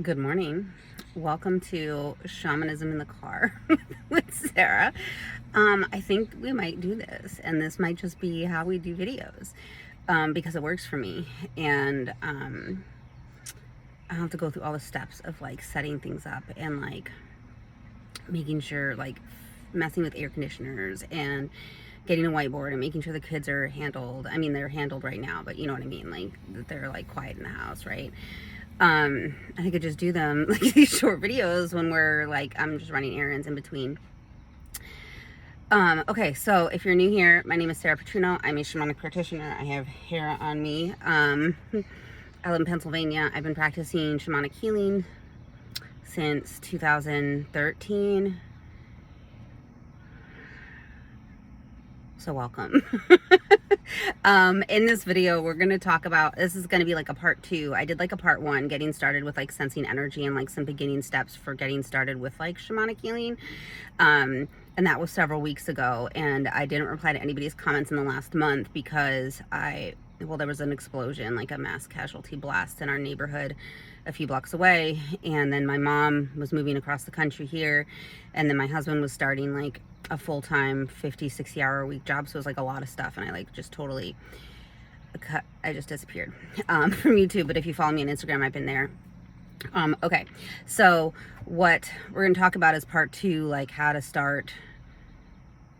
Good morning. Welcome to Shamanism in the Car with Sarah. I think we might do this, and this might just be how we do videos because it works for me. And I don't have to go through all the steps of like setting things up and like making sure, like messing with air conditioners and getting a whiteboard and making sure the kids are handled. I mean, they're handled right now, but you know what I mean? Like that they're like quiet in the house, right? I could just do them like these short videos when we're like, I'm just running errands in between. Okay, so if you're new here, my name is Sarah Petruno. I'm a shamanic practitioner. I have hair on me. I live in Pennsylvania. I've been practicing shamanic healing since 2013. So welcome. In this video, we're going to talk about, this is going to be like a part 2. I did like a part 1, getting started with like sensing energy and like some beginning steps for getting started with like shamanic healing. And that was several weeks ago. And I didn't reply to anybody's comments in the last month because there was an explosion, like a mass casualty blast in our neighborhood a few blocks away. And then my mom was moving across the country here. And then my husband was starting like a full-time 50-60 hour a week job, so it was like a lot of stuff, and I like just totally I just disappeared from YouTube. But if you follow me on Instagram, I've been there. Okay, so what we're gonna talk about is part 2, like how to start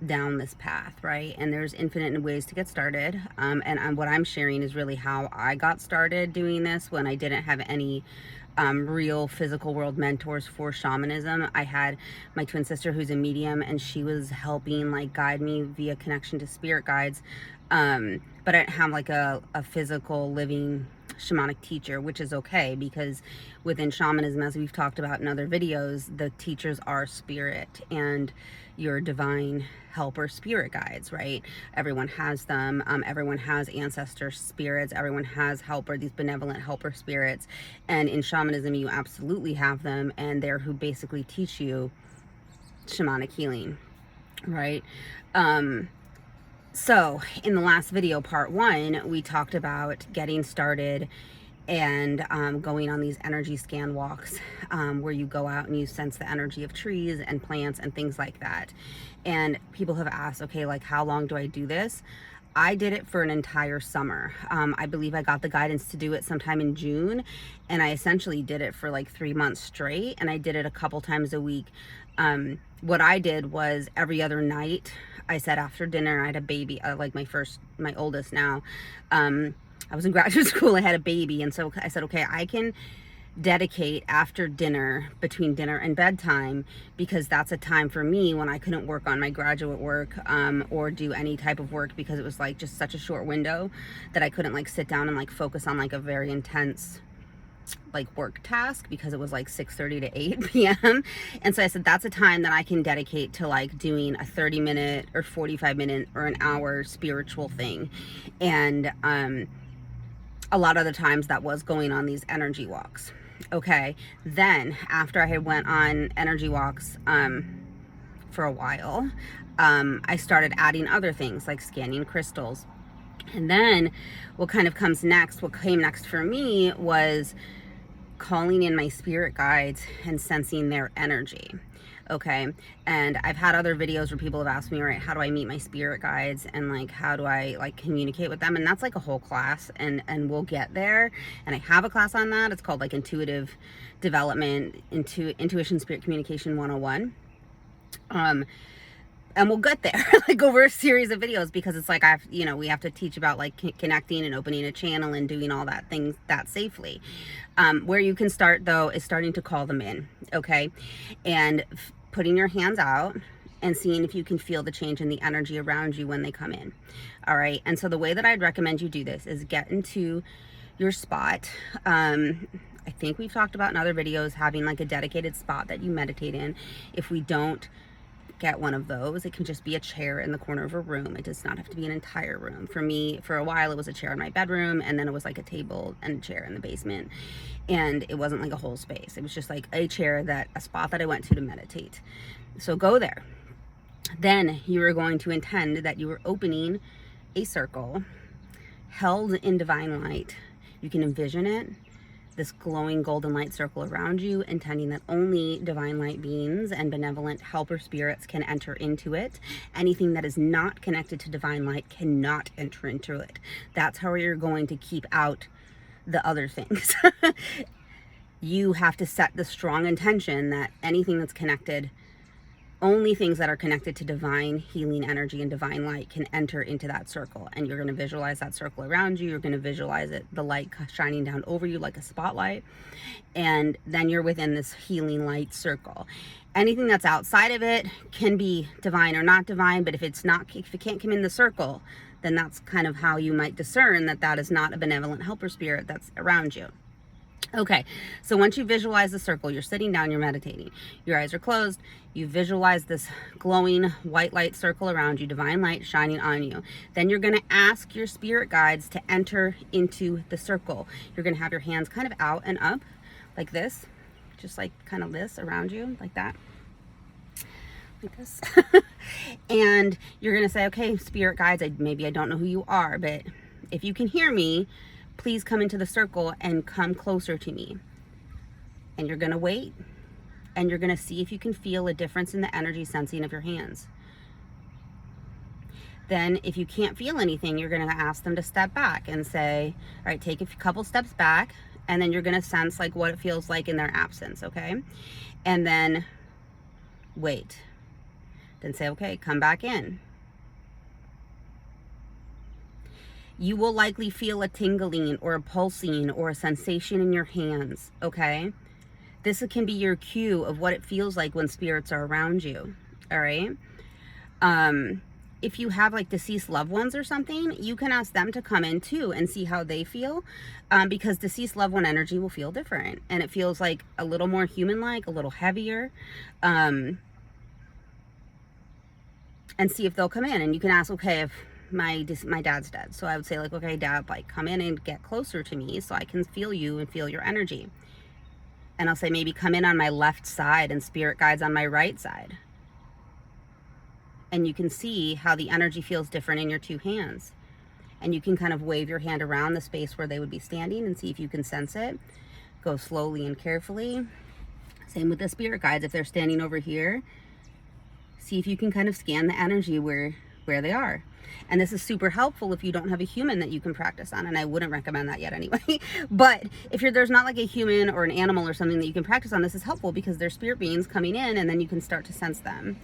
down this path, right? And there's infinite ways to get started, and what I'm sharing is really how I got started doing this when I didn't have any real physical world mentors for shamanism. I had my twin sister who's a medium, and she was helping like guide me via connection to spirit guides, but I didn't have like a physical living shamanic teacher, which is okay because within shamanism, as we've talked about in other videos, the teachers are spirit and your divine helper spirit guides, right? Everyone has them. Everyone has ancestor spirits. Everyone has helper, these benevolent helper spirits. And in shamanism, you absolutely have them, and they're who basically teach you shamanic healing, right? So in the last video, part 1, we talked about getting started and going on these energy scan walks where you go out and you sense the energy of trees and plants and things like that. And people have asked, okay, like how long do I do this? I did it for an entire summer. I believe I got the guidance to do it sometime in June, and I essentially did it for like 3 months straight, and I did it a couple times a week. What I did was every other night, I said after dinner, I had a baby, like my oldest now. I was in graduate school, I had a baby, and so I said, okay, I can dedicate after dinner, between dinner and bedtime, because that's a time for me when I couldn't work on my graduate work or do any type of work, because it was like just such a short window that I couldn't like sit down and like focus on like a very intense like work task, because it was like 6:30 to 8 p.m. And so I said that's a time that I can dedicate to like doing a 30-minute or 45-minute or an hour spiritual thing. And a lot of the times that was going on these energy walks. Okay, then after I had went on energy walks for a while, I started adding other things like scanning crystals. And then what came next for me was calling in my spirit guides and sensing their energy. Okay, and I've had other videos where people have asked me, right, how do I meet my spirit guides, and like how do I like communicate with them? And that's like a whole class, and we'll get there. And I have a class on that. It's called like Intuitive Development, Intuition Spirit Communication 101. And we'll get there like over a series of videos, because it's like we have to teach about like connecting and opening a channel and doing all that things that safely. Where you can start though is starting to call them in, okay, and putting your hands out and seeing if you can feel the change in the energy around you when they come in. All right, and so the way that I'd recommend you do this is get into your spot. I think we've talked about in other videos having like a dedicated spot that you meditate in. If we don't get one of those, it can just be a chair in the corner of a room. It does not have to be an entire room. For me, for a while, it was a chair in my bedroom, and then it was like a table and a chair in the basement, and it wasn't like a whole space. It was just like a spot that I went to meditate. So go there. Then you are going to intend that you are opening a circle held in divine light. You can envision it, this glowing golden light circle around you, intending that only divine light beings and benevolent helper spirits can enter into it. Anything that is not connected to divine light cannot enter into it. That's how you're going to keep out the other things. You have to set the strong intention that anything that's connected, only things that are connected to divine healing energy and divine light can enter into that circle. And you're going to visualize that circle around you. You're going to visualize it, the light shining down over you like a spotlight. And then you're within this healing light circle. Anything that's outside of it can be divine or not divine, but if it can't come in the circle, then that's kind of how you might discern that that is not a benevolent helper spirit that's around you. Okay, so once you visualize the circle, you're sitting down, you're meditating, your eyes are closed, you visualize this glowing white light circle around you, divine light shining on you. Then you're going to ask your spirit guides to enter into the circle. You're going to have your hands kind of out and up like this, just like kind of this around you, like that, like this. And you're going to say, okay, spirit guides, maybe I don't know who you are, but if you can hear me, please come into the circle and come closer to me. And you're going to wait, and you're going to see if you can feel a difference in the energy sensing of your hands. Then if you can't feel anything, you're going to ask them to step back and say, all right, take a couple steps back, and then you're going to sense like what it feels like in their absence, okay? And then wait. Then say, okay, come back in. You will likely feel a tingling or a pulsing or a sensation in your hands, okay? This can be your cue of what it feels like when spirits are around you, all right? If you have like deceased loved ones or something, you can ask them to come in too and see how they feel, because deceased loved one energy will feel different, and it feels like a little more human-like, a little heavier, and see if they'll come in. And you can ask, okay, if my dad's dead, so I would say like, okay, Dad, like come in and get closer to me so I can feel you and feel your energy. And I'll say, maybe come in on my left side and spirit guides on my right side. And you can see how the energy feels different in your two hands. And you can kind of wave your hand around the space where they would be standing and see if you can sense it. Go slowly and carefully. Same with the spirit guides. If they're standing over here, see if you can kind of scan the energy where they are. And this is super helpful if you don't have a human that you can practice on, and I wouldn't recommend that yet anyway. But if there's not like a human or an animal or something that you can practice on, this is helpful because they're spirit beings coming in, and then you can start to sense them.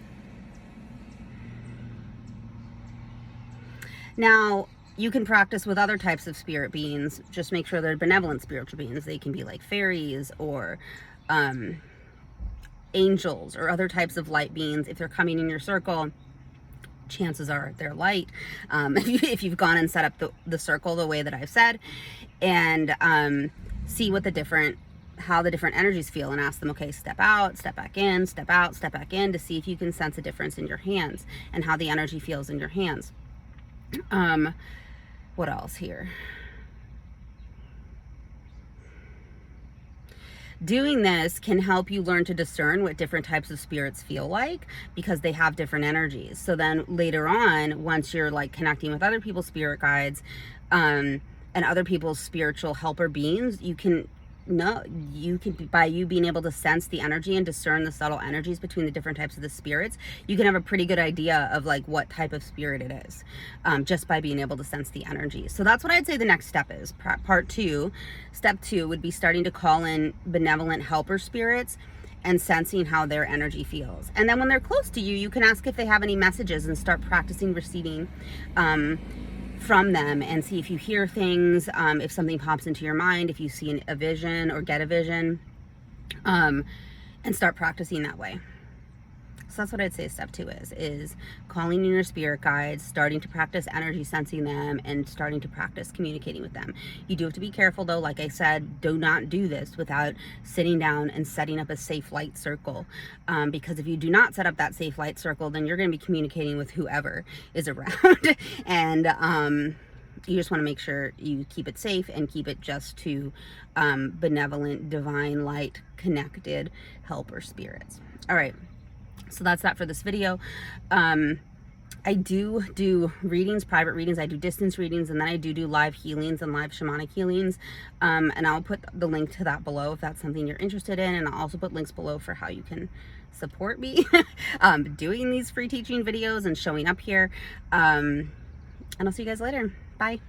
Now, you can practice with other types of spirit beings. Just make sure they're benevolent spiritual beings. They can be like fairies or angels or other types of light beings. If they're coming in your circle, chances are they're light, if you've gone and set up the circle the way that I've said, and see what how the different energies feel, and ask them, okay, step out, step back in, step out, step back in, to see if you can sense a difference in your hands and how the energy feels in your hands. What else here? Doing this can help you learn to discern what different types of spirits feel like, because they have different energies. So then later on, once you're like connecting with other people's spirit guides, and other people's spiritual helper beings, by you being able to sense the energy and discern the subtle energies between the different types of the spirits, you can have a pretty good idea of like what type of spirit it is, just by being able to sense the energy. So that's what I'd say the next step is. Step 2 would be starting to call in benevolent helper spirits and sensing how their energy feels. And then when they're close to you, you can ask if they have any messages and start practicing receiving from them, and see if you hear things, if something pops into your mind, if you see a vision or get a vision, and start practicing that way. So that's what I'd say step 2 is calling in your spirit guides, starting to practice energy sensing them, and starting to practice communicating with them. You do have to be careful though. Like I said, do not do this without sitting down and setting up a safe light circle, because if you do not set up that safe light circle, then you're going to be communicating with whoever is around. And you just want to make sure you keep it safe and keep it just to benevolent, divine light connected helper spirits. All right. So that's that for this video. I do readings, private readings. I do distance readings, and then I do live healings and live shamanic healings. And I'll put the link to that below if that's something you're interested in. And I'll also put links below for how you can support me doing these free teaching videos and showing up here. And I'll see you guys later. Bye.